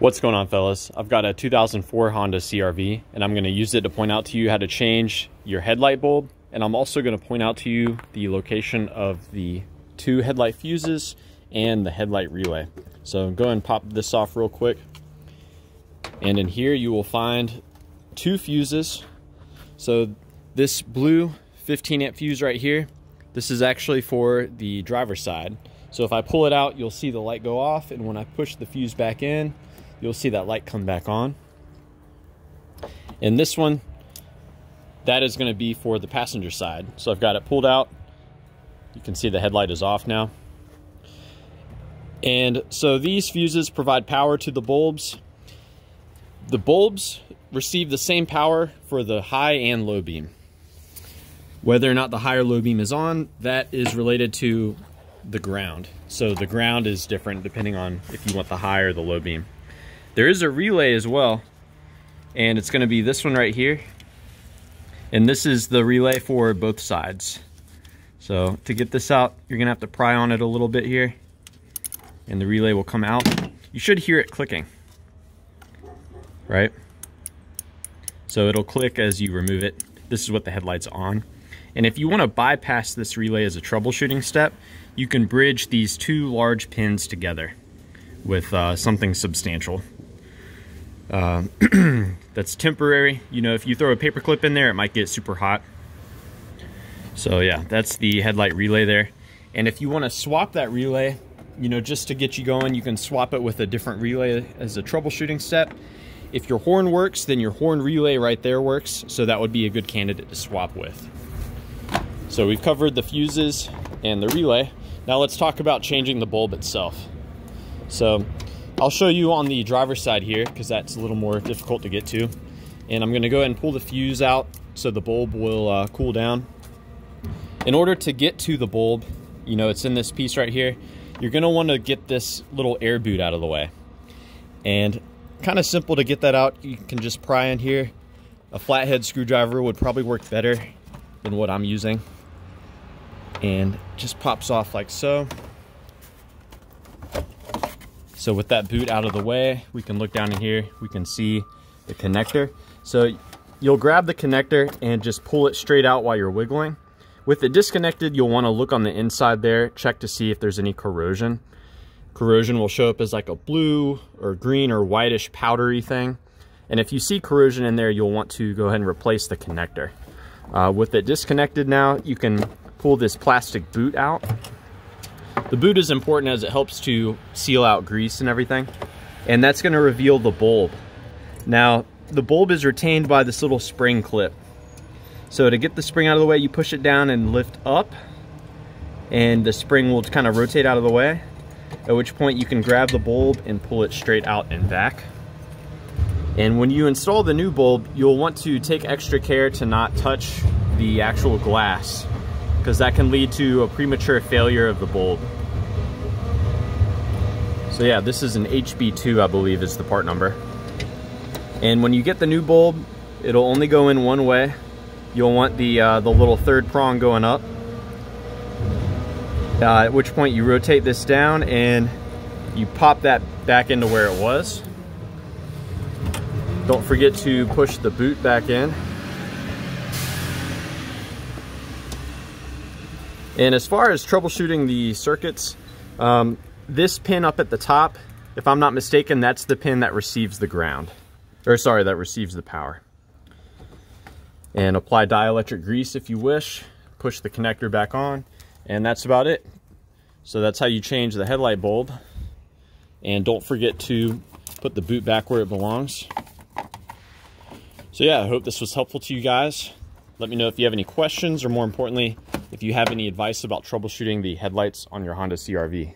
What's going on, fellas? I've got a 2004 Honda CR-V and I'm going to use it to point out to you how to change your headlight bulb, and I'm also going to point out to you the location of the 2 headlight fuses and the headlight relay. So go ahead and pop this off real quick, and in here you will find 2 fuses. So this blue 15 amp fuse right here, this is actually for the driver's side. So if I pull it out, you'll see the light go off, and when I push the fuse back in, you'll see that light come back on. And this one, that is going to be for the passenger side. So I've got it pulled out. You can see the headlight is off now. And so these fuses provide power to the bulbs. The bulbs receive the same power for the high and low beam. Whether or not the high or low beam is on, that is related to the ground. So the ground is different depending on if you want the high or the low beam. There is a relay as well, and it's going to be this one right here. And this is the relay for both sides. So to get this out, you're going to have to pry on it a little bit here, and the relay will come out. You should hear it clicking, right? So it'll click as you remove it. This is what the headlight's on. And if you want to bypass this relay as a troubleshooting step, you can bridge these 2 large pins together with something substantial. That's temporary. You know, if you throw a paper clip in there, it might get super hot. So yeah, that's the headlight relay there. And if you want to swap that relay, you know, just to get you going, you can swap it with a different relay as a troubleshooting step. If your horn works, then your horn relay right there works, so that would be a good candidate to swap with. So we've covered the fuses and the relay. Now let's talk about changing the bulb itself. So I'll show you on the driver's side here, because that's a little more difficult to get to. And I'm going to go ahead and pull the fuse out so the bulb will cool down. In order to get to the bulb, you know, it's in this piece right here, you're going to want to get this little air boot out of the way. And kind of simple to get that out. You can just pry in here. A flathead screwdriver would probably work better than what I'm using. And just pops off like so. So with that boot out of the way, we can look down in here, we can see the connector. So you'll grab the connector and just pull it straight out while you're wiggling. With it disconnected, you'll want to look on the inside there, check to see if there's any corrosion. Corrosion will show up as like a blue or green or whitish powdery thing. And if you see corrosion in there, you'll want to go ahead and replace the connector. With it disconnected now, you can pull this plastic boot out. The boot is important as it helps to seal out grease and everything. And that's going to reveal the bulb. Now, the bulb is retained by this little spring clip. So to get the spring out of the way, you push it down and lift up, and the spring will kind of rotate out of the way, at which point you can grab the bulb and pull it straight out and back. And when you install the new bulb, you'll want to take extra care to not touch the actual glass, because that can lead to a premature failure of the bulb. So yeah, this is an HB2, I believe is the part number. And when you get the new bulb, it'll only go in one way. You'll want the little third prong going up. At which point you rotate this down and you pop that back into where it was. Don't forget to push the boot back in. And as far as troubleshooting the circuits, this pin up at the top, if I'm not mistaken, that's the pin that receives the ground. Or sorry, that receives the power. And apply dielectric grease if you wish. Push the connector back on, and that's about it. So that's how you change the headlight bulb. And don't forget to put the boot back where it belongs. So yeah, I hope this was helpful to you guys. Let me know if you have any questions, or more importantly, if you have any advice about troubleshooting the headlights on your Honda CR-V.